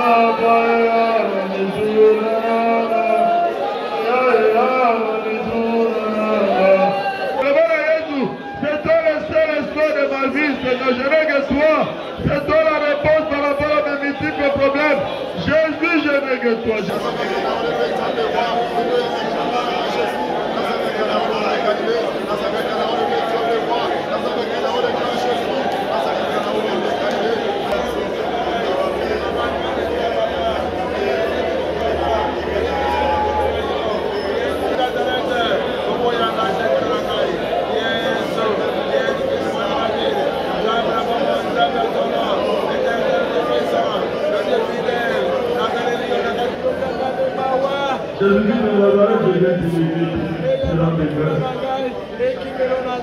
Abba,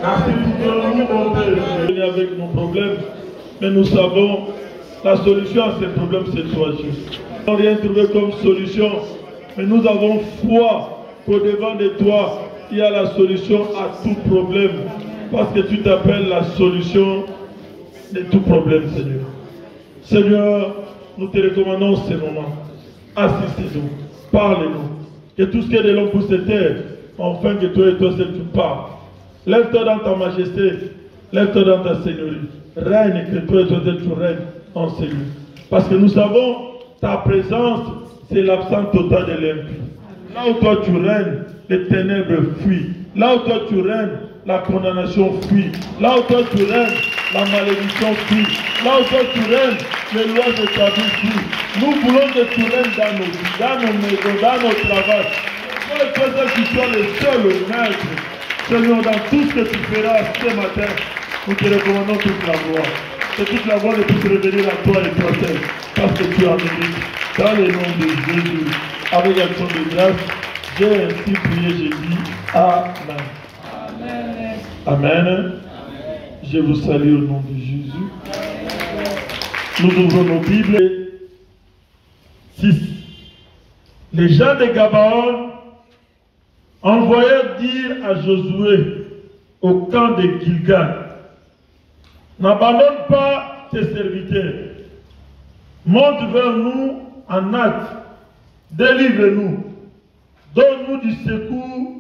Merci pour nous monter avec nos problèmes, mais nous savons la solution à ces problèmes, c'est toi, Jésus. Nous n'avons rien trouvé comme solution, mais nous avons foi qu'au-devant de toi, il y a la solution à tout problème, parce que tu t'appelles la solution de tout problème, Seigneur. Seigneur, nous te recommandons ce moment. Assistez-nous, parlez-nous. Que tout ce qui est de l'homme puisse se taire, enfin que toi et toi seul tu parles. Lève-toi dans ta majesté, lève-toi dans ta seigneurie. Règne, que toi et toi seul tu règnes en Seigneur. Parce que nous savons, ta présence, c'est l'absence totale de l'impie. Là où toi tu règnes, les ténèbres fuient. Là où toi tu règnes, la condamnation fuit. Là où toi tu règnes, la malédiction fuit. Là où toi tu règnes, les lois de ta vie fuient. Nous voulons que tu règnes dans nos vies, dans nos maisons, dans nos travaux. Toi et toi seul qui sois le seul maître. Seigneur, dans tout ce que tu feras ce matin, nous te recommandons toute la gloire. Que toute la gloire puisse revenir à toi et toi seul, parce que tu as mérité. Dans le nom de Jésus, avec action de grâce, j'ai ainsi prié, j'ai dit Amen. Amen. Amen. Je vous salue au nom de Jésus. Nous ouvrons nos Bibles. 6. Les gens de Gabaon envoyèrent dire à Josué au camp de Gilgal: n'abandonne pas tes serviteurs, monte vers nous en hâte, délivre-nous, donne-nous du secours,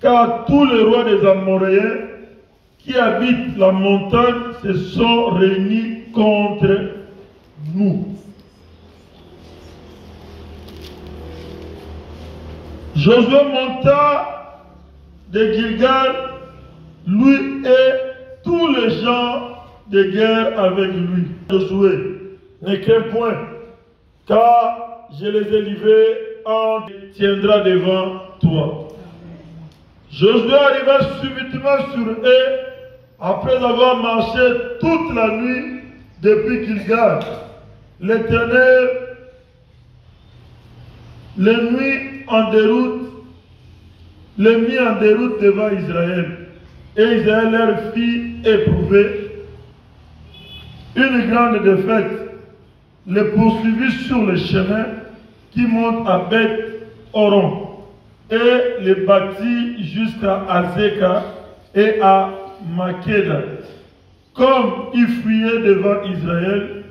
car tous les rois des Amoréens qui habitent la montagne se sont réunis contre nous. Josué monta de Gilgal, lui et tous les gens de guerre avec lui. Josué, ne crains point, car je les ai livrés, on tiendra devant toi. Josué arriva subitement sur eux, après avoir marché toute la nuit depuis Gilgal. L'Éternel les mit en déroute devant Israël. Et Israël leur fit éprouver une grande défaite. Les poursuivit sur le chemin qui monte à Beth-Horon et les battit jusqu'à Azeka et à Makeda. Comme ils fuyaient devant Israël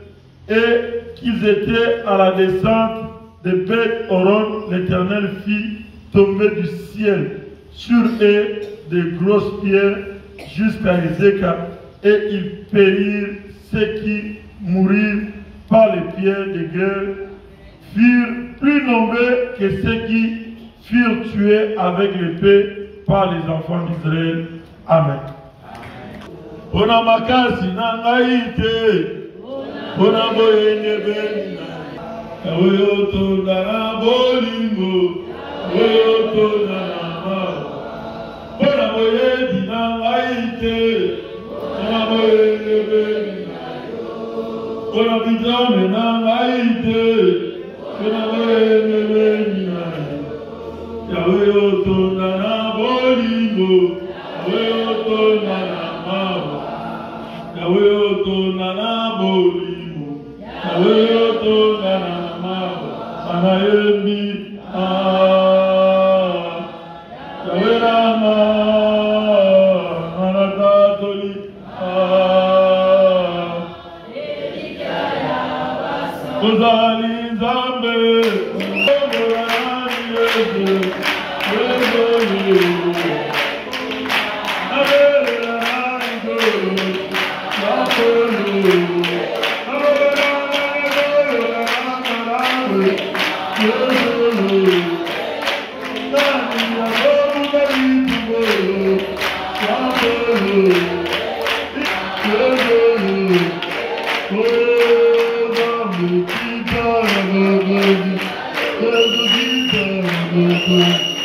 et qu'ils étaient à la descente de Beth-Horon, l'Éternel fit tomber du ciel sur eux de grosses pierres jusqu'à Azeka, et ils périrent. Ceux qui mourirent par les pierres de guerre furent plus nombreux que ceux qui furent tués avec l'épée par les enfants d'Israël. Amen. Ona makasi na ngaite, ona boyene benina, oyoto na bolingo, oyoto na ma, ona boyene na ngaite, ona boyene benina, ona bidame na ngaite, ona boyene benina, oyoto na bolingo, oyoto na Yaweoto nana bolimo, Yaweoto nana mabo, Anayemi Yawelama, Manakatoli Kozali Zambe, Thank you.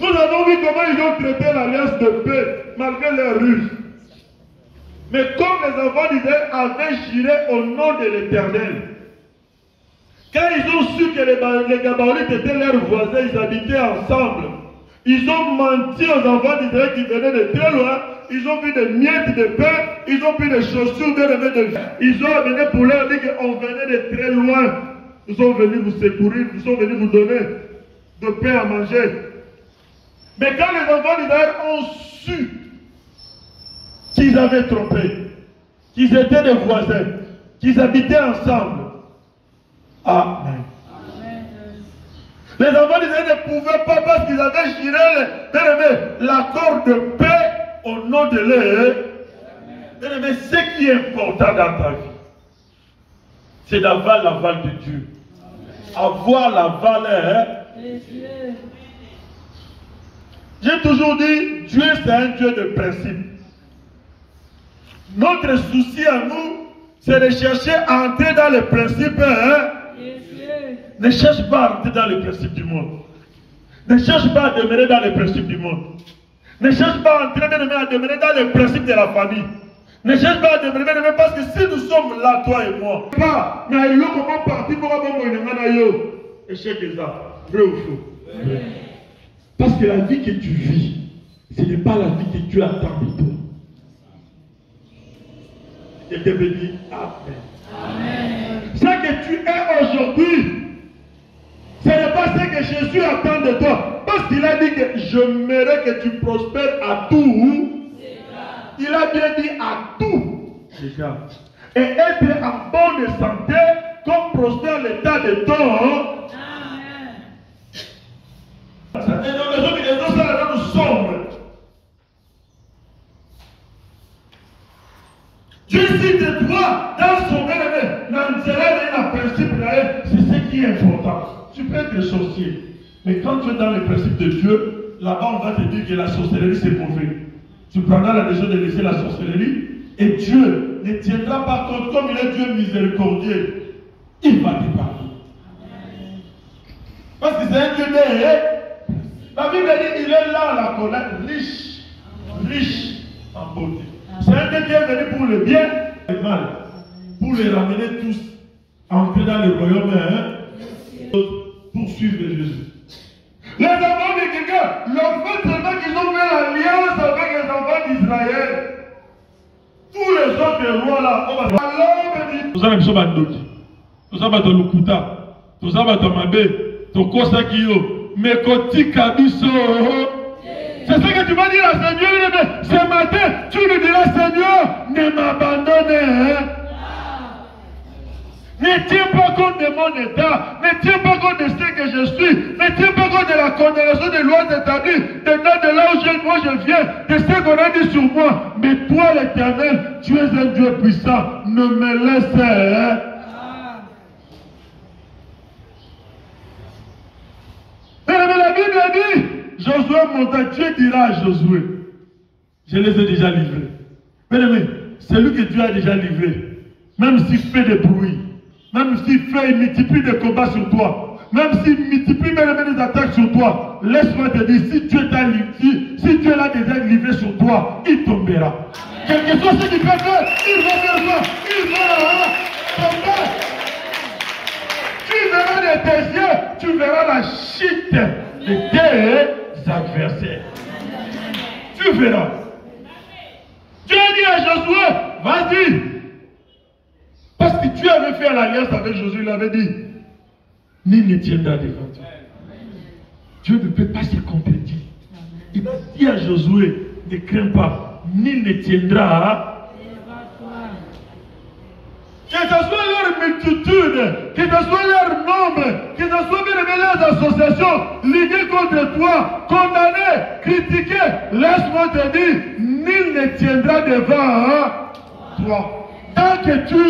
Nous avons vu comment ils ont traité l'alliance de paix malgré leurs ruses. Mais comme les enfants d'Israël avaient juré au nom de l'Éternel, quand ils ont su que les Gabaonites étaient leurs voisins, ils habitaient ensemble, ils ont menti aux enfants d'Israël qui venaient de très loin, ils ont vu des miettes de pain, ils ont vu des chaussures bien aimées de vie. Ils ont amené pour leur dire qu'on venait de très loin. Ils sont venus vous secourir, ils sont venus vous donner de pain à manger. Mais quand les enfants d'Israël ont su qu'ils avaient trompé, qu'ils étaient des voisins, qu'ils habitaient ensemble, amen. Les enfants d'Israël ne pouvaient pas parce qu'ils avaient juré l'accord de paix au nom de l'Éternel. Mais ce qui est important dans ta vie, c'est d'avoir l'aval de Dieu. Avoir l'aval. J'ai toujours dit, Dieu c'est un Dieu de principe. Notre souci à nous, c'est de chercher à entrer dans les principes. Ne cherche pas à entrer dans les principes du monde. Ne cherche pas à demeurer dans les principes du monde. Ne cherche pas à entrer à demeurer dans les principes de la famille. Ne cherche pas à demeurer parce que si nous sommes là, toi et moi, pas, mais il comment partir pour avoir un échec des arts. Vrai ou faux? Parce que la vie que tu vis, ce n'est pas la vie que Dieu attend de toi. Et te bénis. Amen. Ce que tu es aujourd'hui, ce n'est pas ce que Jésus attend de toi. Parce qu'il a dit que je mérite que tu prospères à tout. Il a bien dit à tout. Et être en bonne santé comme prospère l'état de ton. Amen. Nous sommes. Dieu cite toi dans son bien-aimé. C'est ce qui est important. Tu peux être sorcier. Mais quand tu es dans les principes de Dieu, là-bas on va te dire que la sorcellerie c'est mauvais. Tu prendras la décision de laisser la sorcellerie et Dieu ne tiendra pas compte, comme il est Dieu miséricordieux, il va te pardonner. Parce que c'est un Dieu de... La Bible dit il est là à la colère, riche en beauté. C'est un Dieu qui est venu pour le bien et le mal, pour les ramener tous à entrer dans le royaume, pour suivre Jésus. Les enfants de quelqu'un, leur fait tellement qu'ils ont fait l'alliance avec les enfants d'Israël. Tous les autres rois là, on va dire. Nous avons besoin de Doki. Nous avons besoin de Lukuta. Nous avons besoin de Kosakiyo. Mais Koti Kabiso. C'est ce que tu vas dire à Seigneur. Ce matin, tu lui diras Seigneur, ne m'abandonne. Ne tiens pas compte de mon état, ne tiens pas compte de ce que je suis, ne tiens pas compte de la condamnation des lois établies, de là où moi je viens, de ce qu'on a dit sur moi. Mais toi, l'Éternel, tu es un Dieu puissant, ne me laisse. Et a dit, Josué monta, Dieu dira à Josué, je les ai déjà livrés. Bien-aimé, celui que Dieu a déjà livré, même s'il fait des bruits, même s'il multiplie des combats sur toi, même s'il multiplie même des attaques sur toi, laisse-moi te dire, si Dieu l'a déjà livré sur toi, il tombera. Quel que soit ce qu'il peut faire, il va faire ça, il va tomber. Tu verras de tes yeux, tu verras la chute de tes adversaires. Tu verras. Dieu dit à Josué, vas-y. Parce que Dieu avait fait l'alliance avec Josué, il avait dit, nul ne tiendra devant toi. Dieu ne peut pas se contredire. Il a dit à Josué, ne crains pas, nul ne tiendra. Que ce soit leur multitude, que ce soit leur nombre, que ce soit même leurs associations liées contre toi, condamnées, critiquées, laisse-moi te dire, nul ne tiendra devant toi. Tant que tu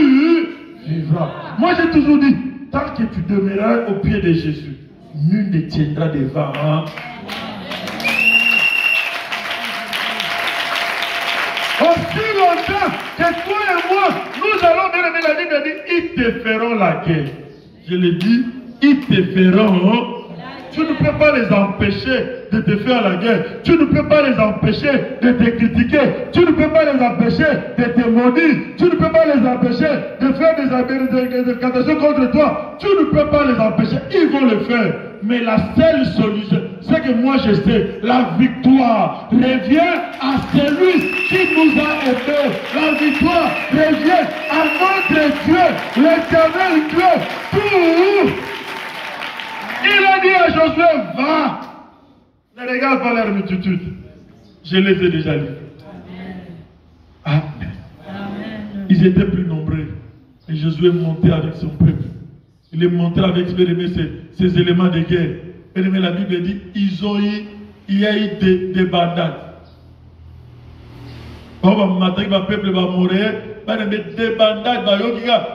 vivras. Moi j'ai toujours dit, tant que tu demeureras au pied de Jésus, nul ne tiendra devant toi. Aussi longtemps que toi et moi, nous allons bien aimer la Bible dit, ils te feront la guerre. Je l'ai dit, ils te feront. Tu ne peux pas les empêcher de te faire la guerre. Tu ne peux pas les empêcher de te critiquer. Tu ne peux pas les empêcher de te maudire. Tu ne peux pas les empêcher de faire des accusations contre toi. Tu ne peux pas les empêcher. Ils vont le faire. Mais la seule solution, c'est que moi je sais, la victoire revient à celui qui nous a aidés. La victoire revient à notre Dieu, l'Éternel Dieu. Tout. Il a dit à Josué, va. Ne regarde pas leur multitude. Je les ai déjà livrés. Amen. Amen. Ils étaient plus nombreux. Et Josué montait avec son peuple. Il est monté avec ces éléments de guerre. Et la Bible dit, il y a eu des bandades. Le peuple va mourir. Des bandades.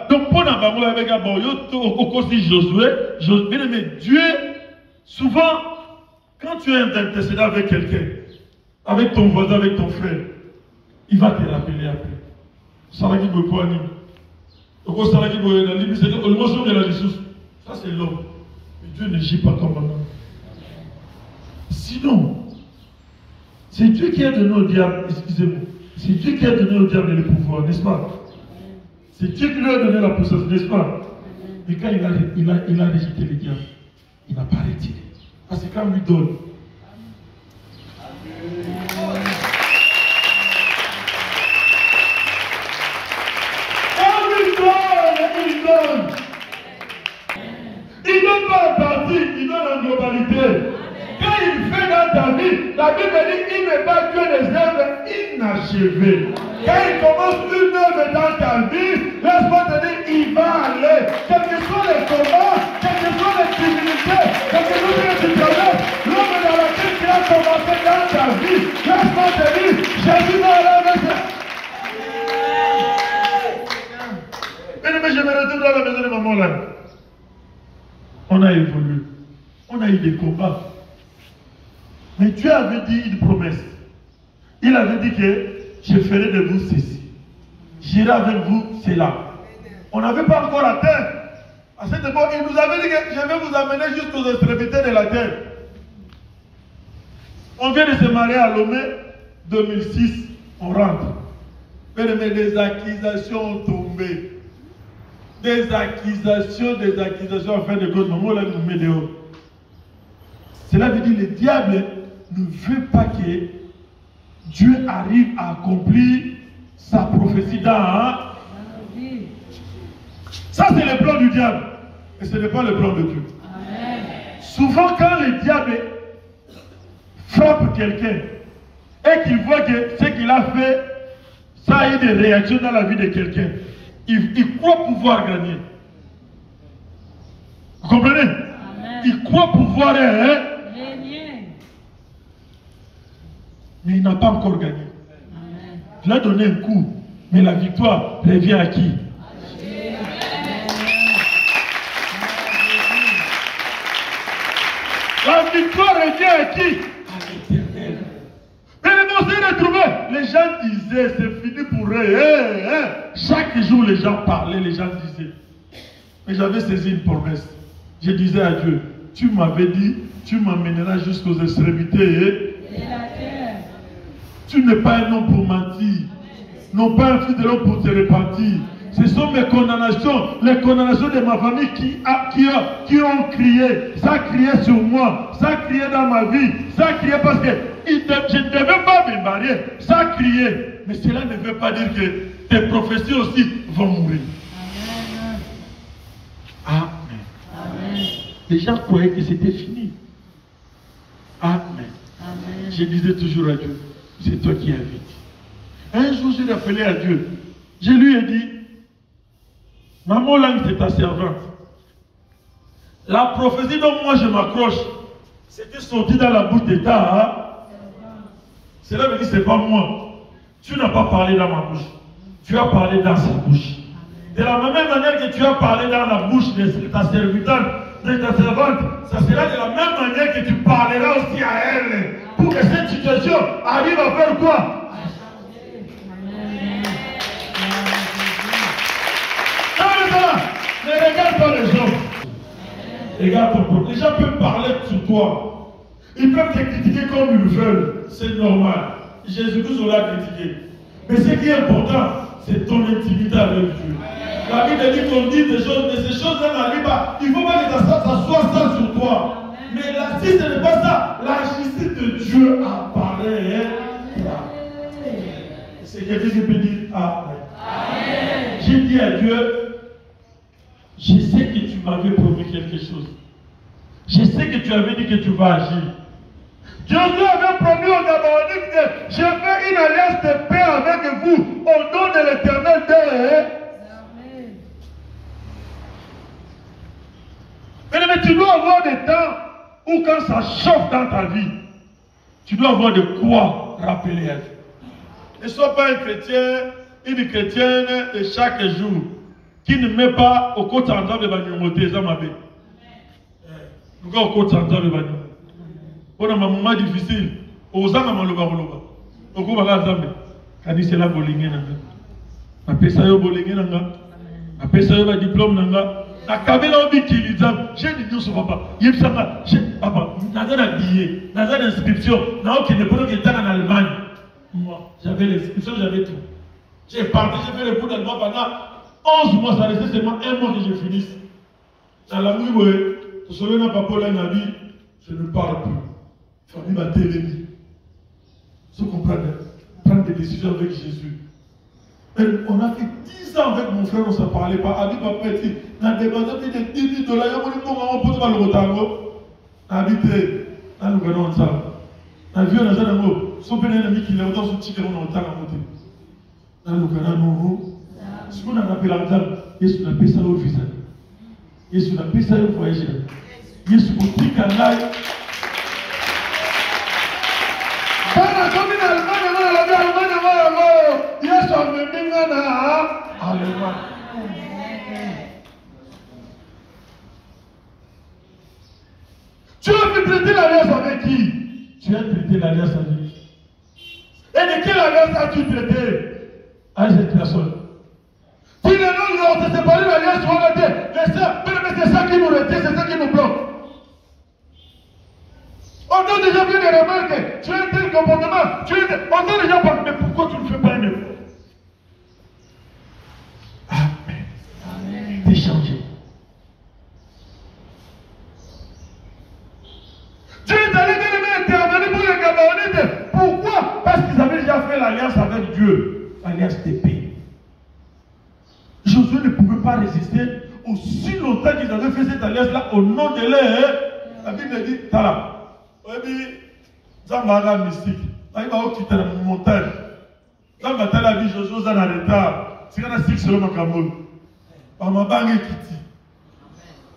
Donc, pour Josué, Dieu, souvent, quand tu es intercédé avec quelqu'un, avec ton voisin, avec ton frère, il va te rappeler après. Ça va dire quoi? Ça c'est l'homme. Mais Dieu ne gît pas comme un homme. Sinon, c'est Dieu qui a donné au diable, excusez-moi, c'est Dieu qui a donné au diable le pouvoir, n'est-ce pas? C'est Dieu qui lui a donné la puissance, n'est-ce pas? Mais quand il a rejeté le diable, il n'a pas retiré. Parce que quand il lui donne, il ne donne pas en partie, il donne en globalité. Quand il fait dans ta vie, la Bible dit qu'il n'est pas que les œuvres inachevées. Quand il commence une œuvre dans ta vie, laisse-moi te dire, il va aller. Quels que soient les combats, quelles que soient les divinités, quelles que soient les situations, l'homme dans laquelle tu as commencé dans ta vie, laisse-moi te dire, Jésus va aller avec ça. Mais je me retrouve dans la maison de maman là. On a évolué. On a eu des combats. Mais Dieu avait dit une promesse. Il avait dit que je ferai de vous ceci. J'irai avec vous cela. On n'avait pas encore la terre. À cette époque, il nous avait dit que je vais vous amener jusqu'aux extrémités de la terre. On vient de se marier à Lomé, 2006, on rentre. Mais des accusations ont tombé. Des accusations, en fin de compte, maman là nous met dehors. Cela veut dire que le diable ne veut pas que Dieu arrive à accomplir sa prophétie dans. Ça c'est le plan du diable. Et ce n'est pas le plan de Dieu. Amen. Souvent quand le diable frappe quelqu'un et qu'il voit que ce qu'il a fait, ça a eu des réactions dans la vie de quelqu'un, il croit pouvoir gagner. Vous comprenez? Amen. Il croit pouvoir gagner. Mais il n'a pas encore gagné. Amen. Il a donné un coup, mais la victoire revient à qui? La victoire revient à qui? À l'Éternel. Et les monstres retrouvaient. Les gens disaient, c'est fini pour eux. Chaque jour, les gens parlaient, les gens disaient. Mais j'avais saisi une promesse. Je disais à Dieu, tu m'avais dit, tu m'emmèneras jusqu'aux extrémités. Tu n'es pas un homme pour mentir. Non pas un fils de l'homme pour te repentir. Ce sont mes condamnations, les condamnations de ma famille qui ont crié. Ça criait sur moi, ça criait dans ma vie, ça criait parce que je ne devais pas me marier. Ça criait. Mais cela ne veut pas dire que tes prophéties aussi vont mourir. Amen. Amen. Les gens croyaient que c'était fini. Amen. Amen. Je disais toujours à Dieu, c'est toi qui avais dit. Un jour, j'ai appelé à Dieu. Je lui ai dit, Maman Lang, c'est ta servante. La prophétie dont moi je m'accroche, c'était sorti dans la bouche d'État. Cela veut dire que ce n'est pas moi. Tu n'as pas parlé dans ma bouche. Tu as parlé dans sa bouche. De la même manière que tu as parlé dans la bouche de ta servitante, de ta servante, ça sera de la même manière que tu parleras aussi à elle. Pour que cette situation arrive à faire quoi? Ne regarde pas les hommes. Regarde ton propre. Les gens peuvent parler sur toi. Ils peuvent te critiquer comme ils veulent. C'est normal. Jésus-Christ l'a critiqué. Mais ce qui est important, c'est ton intimité avec Dieu. La Bible dit qu'on dit des choses, mais ces choses-là n'arrivent pas. Il ne faut pas que ça soit ça sur toi. Mais là, si ce n'est pas ça, la justice de Dieu apparaît. C'est quelqu'un qui peut dire Amen. J'ai dit à Dieu, je sais que tu m'avais promis quelque chose. Je sais que tu avais dit que tu vas agir. Dieu lui avait promis aux Gabaonites que je fais une alliance de paix avec vous au nom de l'Éternel Dieu. Mais tu dois avoir des temps où quand ça chauffe dans ta vie, tu dois avoir de quoi rappeler à Dieu. Ne sois pas un chrétien, une chrétienne de chaque jour qui ne met pas au côté en train de banyomoter, ça m'a fait. Nous au côté en train de banyomoter. On a un moment difficile. Aux gens à maloba maloba. Au coup bala zambe. Kani c'est la bolingé nanga. Après ça yo bolingé nanga. Après ça yo ba diplôme nanga. Na kabela obi kilizam. J'ai dit non ce papa. Yep ça va. Papa. Naza na billet. Naza d'inscription. Na ok ne peut pas en Allemagne. Moi j'avais l'inscription, j'avais tout. J'ai parti, j'ai fait le bout d'Allemagne pendant 11 mois, ça restait seulement 1 mois que je finisse. Dans la nuit, oui, tu souviens d'un papa là, Nabi, je ne parle plus. Famille m'a télémis. Vous comprenez? Prendre des décisions avec Jésus. Et on a fait 10 ans avec mon frère, on ne se parlait pas. Abi papa dit, on a débattu de 10 000 $, on peut pas le rotango. Habité, on a le ensemble. On a vu un agent, son père est un ami qui est autant soutenu qu'on a autant à côté. On a le ce qu'on appelle l'ensemble, Yesu n'a pas ça au visage. Yesu n'a pas ça au voyage. Yesu n'a pas ça au tu as pu traiter l'alliance avec qui? Tu as traité l'alliance avec qui? Et de quelle alliance as-tu traité? Avec cette personne. Si les noms on s'est séparé de l'alliance, on va dire, mais c'est ça qui nous retient, c'est ça qui nous bloque. On a déjà fait des remarques, tu as un tel comportement, on a déjà parlé, mais pourquoi tu ne fais pas un effort? Amen. Amen. T'es changé. Dieu est allé intervenir pour les Gabaonites. Pourquoi? Parce qu'ils avaient déjà fait l'alliance avec Dieu, l'alliance de paix. Josué ne pouvait pas résister aussi longtemps qu'ils avaient fait cette alliance-là au nom de l'air. La Bible dit, Tala. Oui, Zambara mystique. Il va quitter la montagne. Zambata la vie, Josué dans le retard. C'est quand on a 6 selon ma Cameroun. Pamabanga Kiti.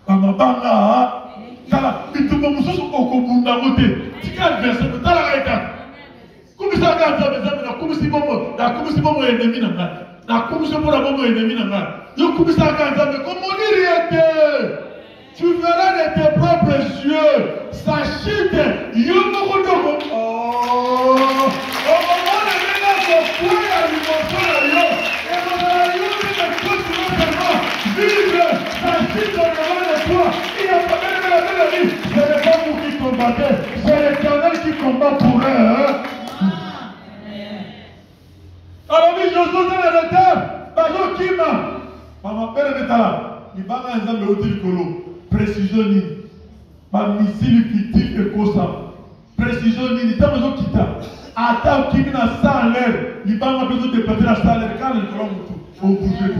Pamabanga. Tala. Mais tout le monde se okobunda moté. Tu as versé. Tala Reka. Comme ça, comme si bon ennemi n'a pas. Na kumisi pour la bombe ennemi n'a. Yo kumisi à Gaza, mais comme on dit rien, tu verras de tes propres yeux, ça combattaient, c'est l'Éternel qui combat pour eux. Hein? Alors, oui, Josué dans le terre, Bajo Kima, Maman Père Betala, il va dans un exemple de Kolo, précision ni, ma missile fictif et cosa, précision ni, il t'a besoin de quitter. Attends, qui vient à ça en l'air, il va besoin de péter à ça en l'air, quand il va faut bouger.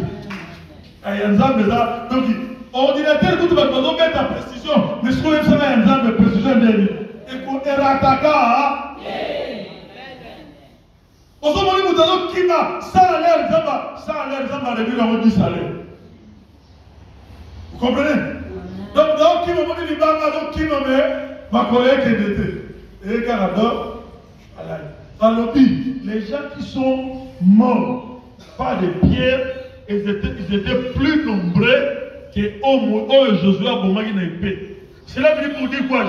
Et un exemple de ça, donc, ordinateur, tout le monde va mettre la précision, mais je trouve que c'est un exemple de précision de et qu'on est attaqué, hein? Vous comprenez? Donc, ma collègue était. Et alors, les gens qui sont morts par des pierres, ils étaient plus nombreux que Josué a bombardié une épée. Cela veut dire pour dire quoi?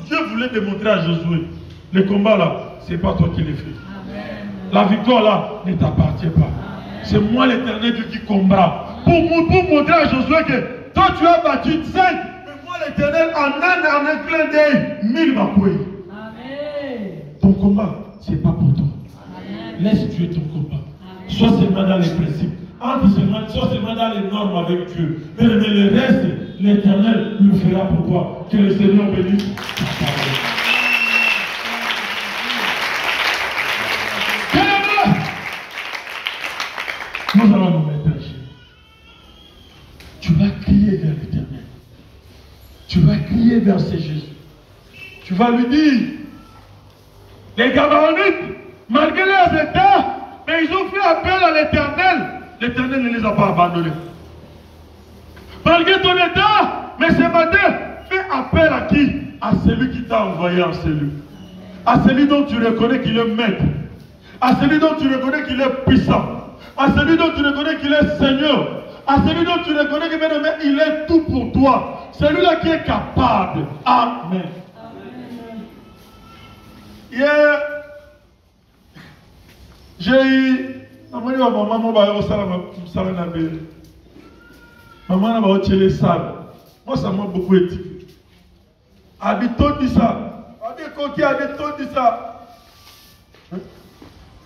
Dieu voulait démontrer à Josué, le combat là, ce n'est pas toi qui l'as fait. La victoire là ne t'appartient pas. C'est moi l'Éternel Dieu qui combat. Pour montrer à Josué que toi tu as battu 5, mais moi l'Éternel en un clin d'œil, 1000 va courir. Ton combat, ce n'est pas pour toi. Amen. Laisse Dieu ton combat. Sois seulement dans les principes. Sois seulement dans les normes avec Dieu. Mais le reste, l'Éternel le fera pour toi. Que le Seigneur bénisse ta parole. Nous allons nous mettre à genoux. Tu vas crier vers l'Éternel. Tu vas crier vers ce Jésus. Tu vas lui dire, les Gabaonites, malgré leurs états, mais ils ont fait appel à l'Éternel. L'Éternel ne les a pas abandonnés. Malgré ton état, mais ce matin, fais appel à qui? À celui qui t'a envoyé en cellule. À celui dont tu reconnais qu'il est maître. À celui dont tu reconnais qu'il est puissant. À celui dont tu reconnais qu'il est Seigneur. À celui dont tu reconnais qu'il est tout pour toi. Celui-là qui est capable. Amen. Hier, j'ai eu. Maman n'a pas les salles. Moi, ça m'a beaucoup éthique. Habitant dit ça. Habitant dit ça.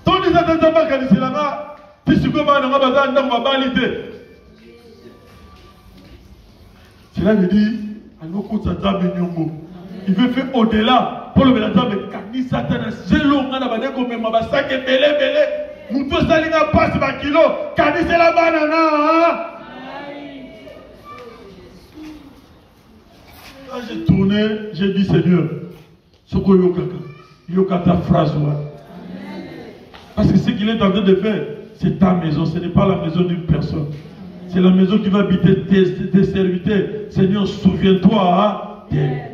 Ton dit ça, t'as pas qu'à dire là. Cela veut dire, il veut faire au-delà. Pour le mélange de Kani Satan, c'est long, on a pas de comme ma sac et belé. Moutou Salina passe par kilo. Kani c'est la banana. Quand j'ai tourné, j'ai dit Seigneur, ce qu'on yoka ta phrase. Parce que ce qu'il est en train de faire, c'est ta maison, ce n'est pas la maison d'une personne. C'est la maison qui va habiter tes serviteurs. Seigneur, souviens-toi d'elle.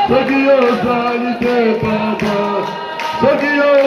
Sogio salite papa, Sogio